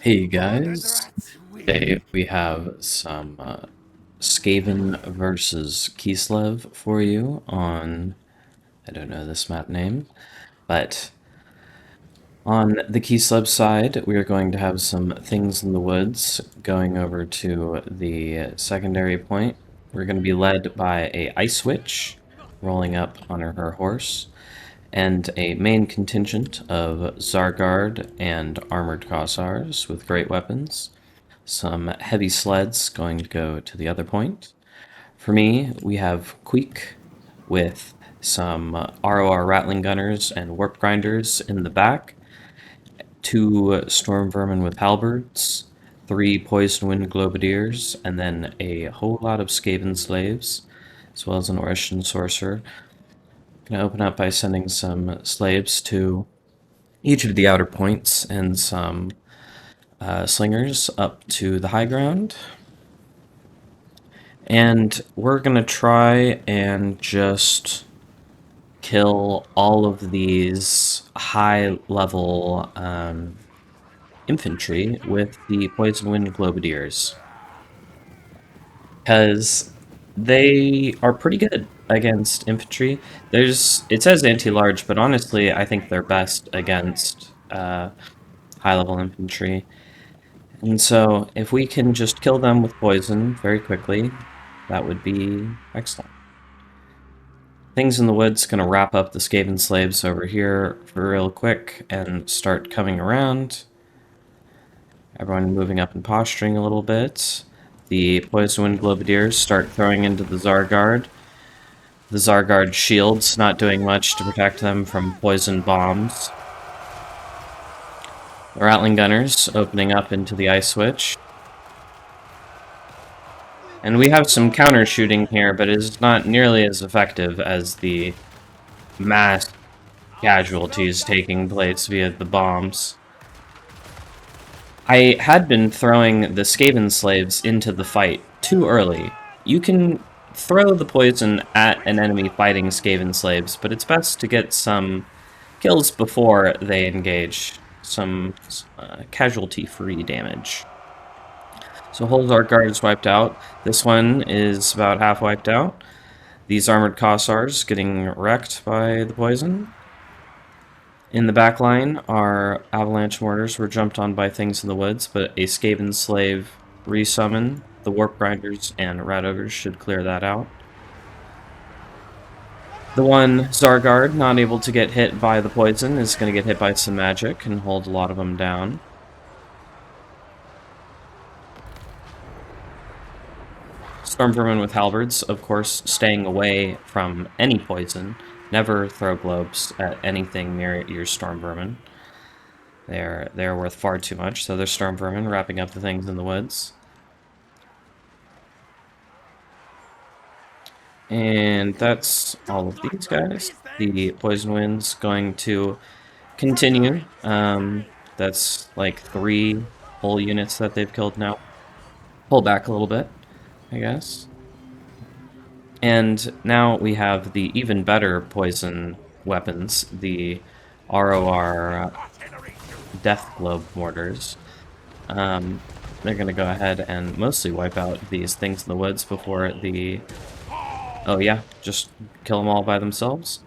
Hey guys, today we have some Skaven versus Keslev for you on, I don't know this map name, but on the Keslev side we are going to have some things in the woods going over to the secondary point. We're going to be led by a Ice Witch rolling up on her horse, and a main contingent of Zargard and armored Kossars with great weapons. Some heavy sleds going to go to the other point. For me, we have Queek with some ROR Rattling Gunners and Warp Grinders in the back, two Storm Vermin with Halberds, three Poison Wind Globadiers, and then a whole lot of Skaven Slaves, as well as an Orcish Sorcerer. Gonna open up by sending some slaves to each of the outer points and some slingers up to the high ground. And we're gonna try and just kill all of these high level infantry with the Poison Wind Globadiers. Because they are pretty good against infantry. It says anti-large, but honestly, I think they're best against high level infantry. And so, if we can just kill them with poison very quickly, that would be excellent. Things in the Woods gonna wrap up the Skaven slaves over here for real quick and start coming around. Everyone moving up and posturing a little bit. The Poison Wind Globadiers start throwing into the Zargard. The Zargard shields not doing much to protect them from poison bombs. The Rattling Gunners opening up into the Ice Witch. And we have some counter shooting here, but it is not nearly as effective as the mass casualties taking place via the bombs. I had been throwing the Skaven slaves into the fight too early. You can throw the poison at an enemy fighting Skaven slaves, but it's best to get some kills before they engage. Some casualty-free damage. So whole Zargard is wiped out. This one is about half wiped out. These armored Kossars getting wrecked by the poison. In the back line, our avalanche mortars were jumped on by things in the woods, but a Skaven slave resummon. The warp grinders and rat ogres should clear that out. The one Zargard not able to get hit by the poison is going to get hit by some magic and hold a lot of them down. Storm Vermin with halberds, of course, staying away from any poison. Never throw globes at anything near your Storm Vermin. They're worth far too much, so they're Storm Vermin wrapping up the things in the woods. And that's all of these guys. The Poison Wind's going to continue. That's like 3 whole units that they've killed now. Pull back a little bit, I guess. And now we have the even better poison weapons, the ROR Death Globe Mortars. They're going to go ahead and mostly wipe out these things in the woods before the... Oh yeah, just kill them all by themselves.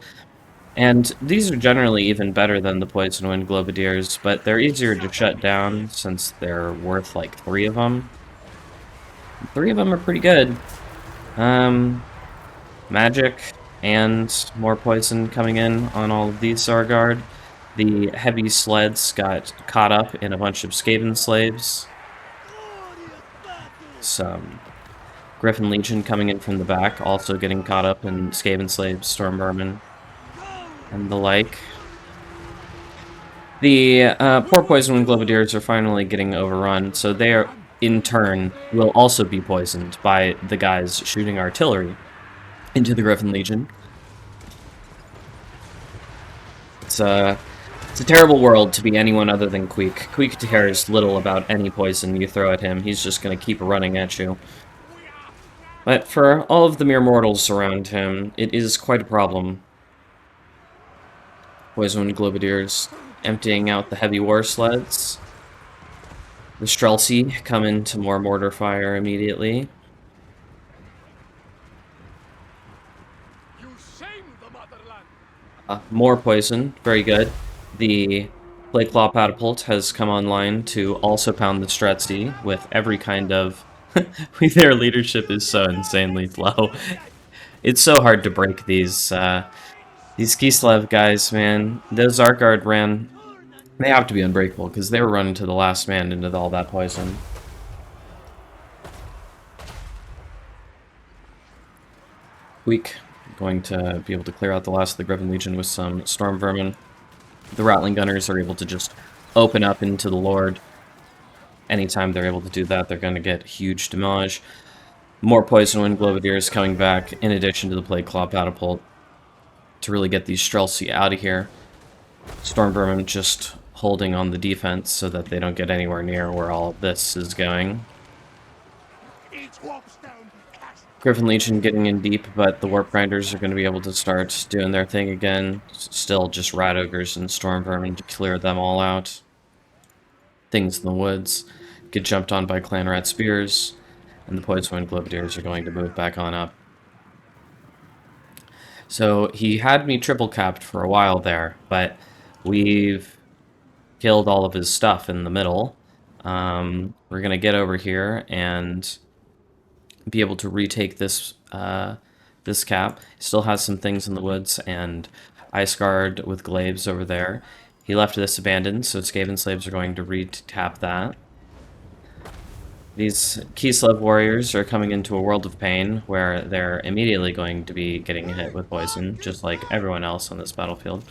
And these are generally even better than the Poison Wind Globadiers, but they're easier to shut down since they're worth like 3 of them. 3 of them are pretty good. Magic and more poison coming in on all of these Zargard. The heavy sleds got caught up in a bunch of Skaven slaves. Some Griffin Legion coming in from the back, also getting caught up in Skaven slaves, Storm Vermin, and the like. The poor Poison Wind Globadiers are finally getting overrun, so they are, in turn, will also be poisoned by the guys shooting artillery into the Griffin Legion. It's a terrible world to be anyone other than Queek. Queek cares little about any poison you throw at him. He's just going to keep running at you. But for all of the mere mortals around him, it is quite a problem. Poison Globadiers emptying out the heavy war sleds. The Streltsy come into more mortar fire immediately. You shame the motherland. More poison, very good. The Plague Claw Catapult has come online to also pound the Streltsy with every kind of... Their leadership is so insanely low. It's so hard to break these Kislev guys, man. Those Artguard ran... They have to be unbreakable, because they were running to the last man into all that poison. Weak. Going to be able to clear out the last of the Griffin Legion with some Storm Vermin. The Rattling Gunners are able to just open up into the Lord. Anytime they're able to do that, they're going to get huge damage. More Poison Wind Globadiers coming back, in addition to the Plague Claw Catapult, to really get these Streltsy out of here. Storm Vermin just holding on the defense so that they don't get anywhere near where all of this is going. Griffin Legion getting in deep, but the Warp Grinders are going to be able to start doing their thing again. Still just Rat Ogres and Storm Vermin to clear them all out. Things in the woods get jumped on by Clan Rat Spears, and the Poison Wind Globadiers are going to move back on up. So he had me triple capped for a while there, but we've killed all of his stuff in the middle. We're going to get over here and be able to retake this this cap. Still has some things in the woods and Ice Guard with glaives over there. He left this abandoned, so Skaven slaves are going to re-tap that. These Keslev warriors are coming into a world of pain where they're immediately going to be getting hit with poison, just like everyone else on this battlefield.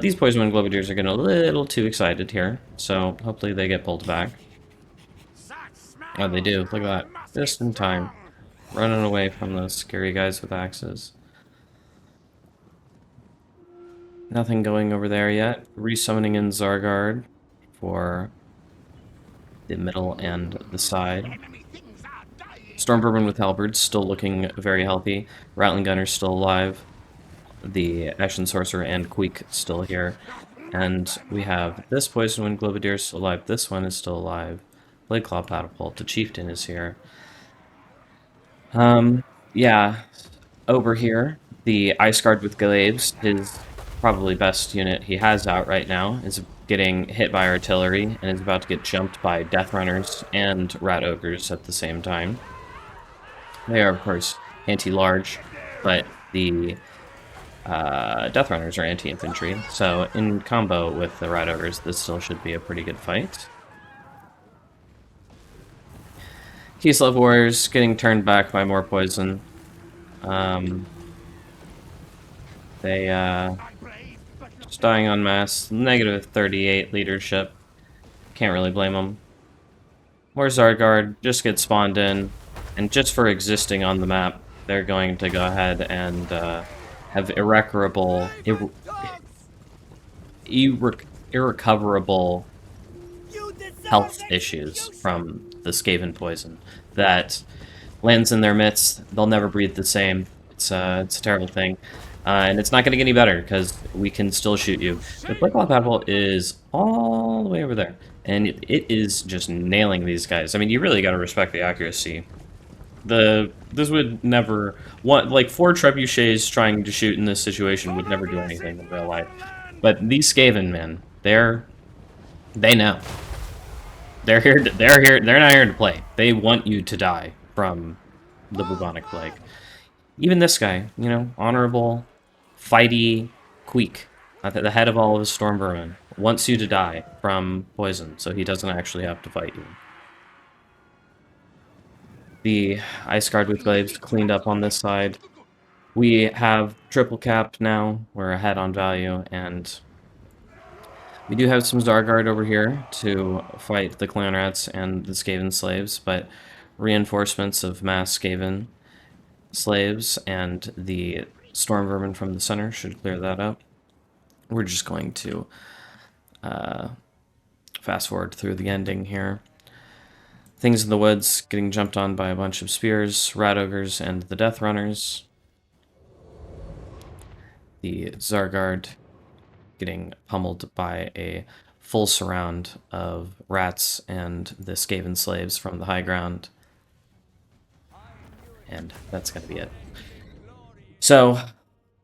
These Poison Wind Globadiers are getting a little too excited here, so hopefully they get pulled back. Oh, they do. Look at that. Just in time. Running away from those scary guys with axes. Nothing going over there yet. Resummoning in Zargard for the middle and the side. Storm Vermin with Halberds still looking very healthy. Rattling Gunner's still alive. The Ashen Sorcerer and Queek still here. And we have this Poison Wind Globadier still alive. This one is still alive. Blade Claw Catapult. The Chieftain is here. Yeah. Over here, the Ice Guard with Glaives, his probably best unit he has out right now, is getting hit by artillery and is about to get jumped by Death Runners and Rat Ogres at the same time. They are, of course, anti-large, but the Death Runners are anti-infantry, so in combo with the Rat Ogres, this still should be a pretty good fight. Keslev Warriors getting turned back by more poison. They, just dying en masse. Negative 38 leadership. Can't really blame them. More Zargard just get spawned in, and just for existing on the map, they're going to go ahead and have irrecoverable health issues from the Skaven poison that lands in their midst. They'll never breathe the same. It's a terrible thing. And it's not going to get any better, because we can still shoot you. The Plague Claw Catapult is all the way over there. And it is just nailing these guys. I mean, you really got to respect the accuracy. This would never... like, 4 trebuchets trying to shoot in this situation would never do anything in real life. But these Skaven men, they know. They're not here to play. They want you to die from the bubonic plague. Even this guy, you know, honorable, fighty Queek, at the head of all of his Storm Vermin, wants you to die from poison, so he doesn't actually have to fight you. The Ice Guard with Glaives cleaned up on this side. We have triple cap now. We're ahead on value, and we do have some Zargard over here to fight the Clan Rats and the Skaven slaves, but reinforcements of mass Skaven slaves and the Storm Vermin from the center should clear that up. We're just going to fast forward through the ending here. Things in the woods getting jumped on by a bunch of spears, rat ogres, and the Death Runners. The Zargard getting pummeled by a full surround of rats and the Skaven slaves from the high ground, and that's gonna be it. So,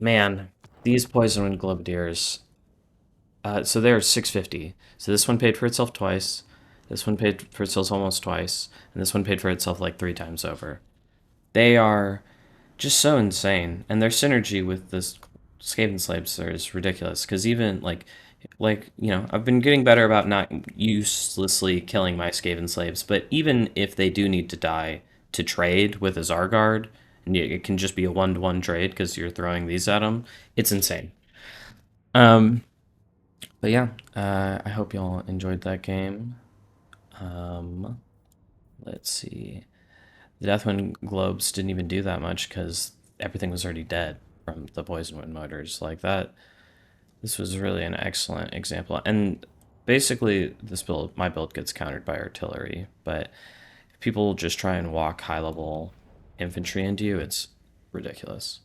man, these poison wind globadiers. So they're 650. So this one paid for itself twice. This one paid for itself almost twice, and this one paid for itself like 3 times over. They are just so insane, and their synergy with this Skaven slaves is ridiculous. Because even I've been getting better about not uselessly killing my Skaven slaves, but even if they do need to die to trade with a Zargard, and it can just be a 1-to-1 trade because you're throwing these at them, it's insane. Um, but yeah, I hope y'all enjoyed that game. Um, let's see. The Deathwind globes didn't even do that much because everything was already dead from the poison wind motors. Like that, this was really an excellent example. And basically, my build gets countered by artillery. But if people just try and walk high level infantry into you, it's ridiculous.